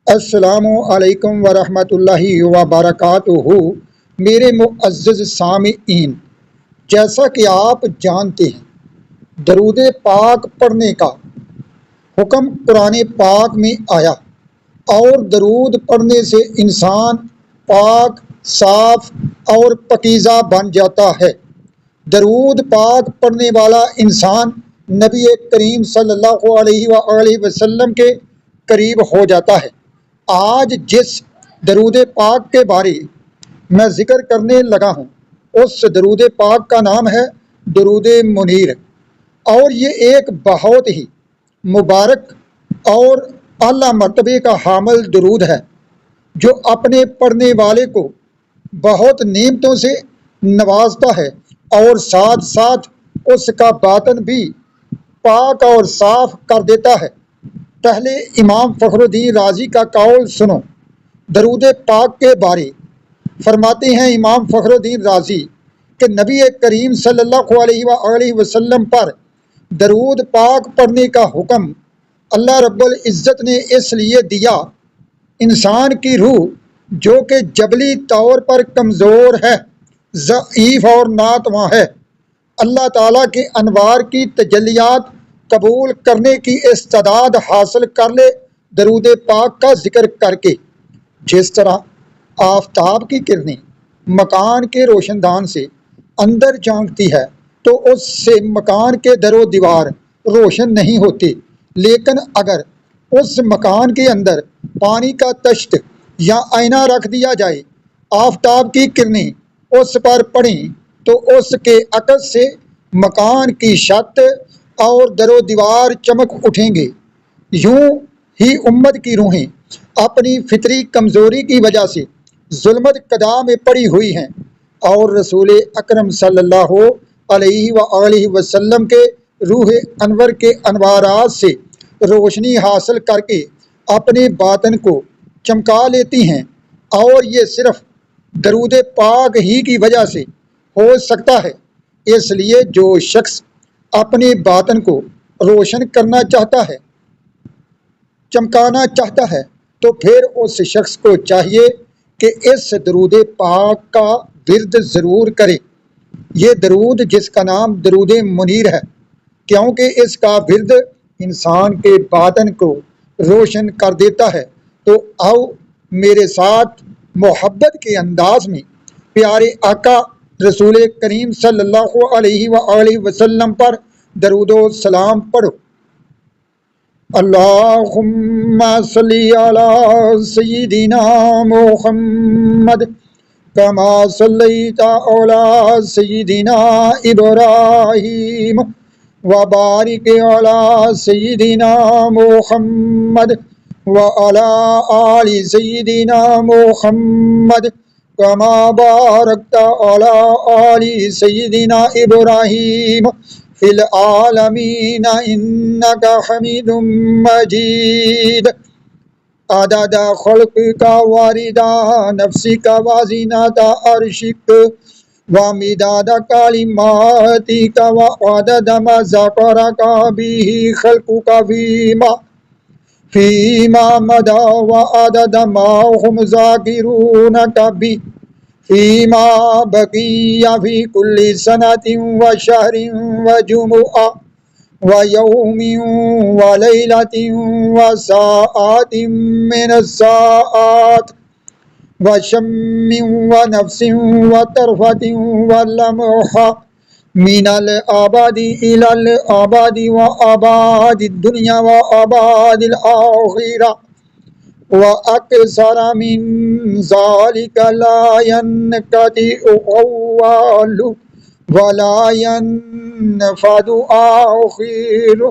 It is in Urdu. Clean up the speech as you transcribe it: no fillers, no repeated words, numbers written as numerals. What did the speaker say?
السلام علیکم ورحمۃ اللہ وبرکاتہ۔ میرے معزز سامعین، جیسا کہ آپ جانتے ہیں درود پاک پڑھنے کا حکم قرآن پاک میں آیا اور درود پڑھنے سے انسان پاک، صاف اور پاکیزہ بن جاتا ہے۔ درود پاک پڑھنے والا انسان نبی کریم صلی اللہ علیہ وآلہ وسلم کے قریب ہو جاتا ہے۔ آج جس درود پاک کے بارے میں ذکر کرنے لگا ہوں اس درود پاک کا نام ہے درود منیر، اور یہ ایک بہت ہی مبارک اور اعلیٰ مرتبے کا حامل درود ہے جو اپنے پڑھنے والے کو بہت نعمتوں سے نوازتا ہے اور ساتھ ساتھ اس کا باطن بھی پاک اور صاف کر دیتا ہے۔ پہلے امام فخر الدین رازی کا قول سنو درود پاک کے بارے۔ فرماتے ہیں امام فخر الدین رازی کہ نبی کریم صلی اللہ علیہ وآلہ وسلم پر درود پاک پڑھنے کا حکم اللہ رب العزت نے اس لیے دیا، انسان کی روح جو کہ جبلی طور پر کمزور ہے، ضعیف اور ناتواں ہے، اللہ تعالیٰ کے انوار کی تجلیات قبول کرنے کی استعداد حاصل کر لے درود پاک کا ذکر کر کے۔ جس طرح آفتاب کی کرنیں مکان کے روشن دان سے اندر جھانکتی ہے تو اس سے مکان کے در و دیوار روشن نہیں ہوتے، لیکن اگر اس مکان کے اندر پانی کا تشت یا آئینہ رکھ دیا جائے، آفتاب کی کرنیں اس پر پڑیں تو اس کے عکس سے مکان کی چھت اور در و دیوار چمک اٹھیں گے۔ یوں ہی امت کی روحیں اپنی فطری کمزوری کی وجہ سے ظلمت قدا میں پڑی ہوئی ہیں، اور رسول اکرم صلی اللہ علیہ وآلہ وسلم کے روح انور کے انوارات سے روشنی حاصل کر کے اپنے باطن کو چمکا لیتی ہیں، اور یہ صرف درود پاک ہی کی وجہ سے ہو سکتا ہے۔ اس لیے جو شخص اپنے باطن کو روشن کرنا چاہتا ہے، چمکانا چاہتا ہے، تو پھر اس شخص کو چاہیے کہ اس درود پاک کا ورد ضرور کرے۔ یہ درود جس کا نام درود منیر ہے کیونکہ اس کا ورد انسان کے باطن کو روشن کر دیتا ہے۔ تو آؤ میرے ساتھ محبت کے انداز میں پیارے آقا رسول کریم صلی اللہ علیہ وآلہ وسلم پر درود و سلام پڑھو۔ اللہم صلی علی سیدنا محمد کما صلیت علی سیدنا ابراہیم وبارک علی سیدنا محمد وعلی آل سیدنا محمد کما بارکت علی آل سیدنا ابراہیم فی العالمین انک حمید مجید۔ عدد خلقک ورضا نفسک وزینۃ عرشک ومداد کلماتک وعدد ما ذکرک به خلقک فیما مضی وعدد ما هم ذاکرونک به فیما بقی فی کل سنۃ وشہر وجمعہ ویوم ولیلۃ وساعۃ من الساعات وشم ونفس وطرفۃ ولمحہ من الابد الی الابد واباد الدنیا واباد الآخرہ وَأَكْثَرَ مِن ذَلِكَ لَا يَنْقَطِعُ أَوَّلُهُ وَلَا يَنْفَدُ آخِرُهُ۔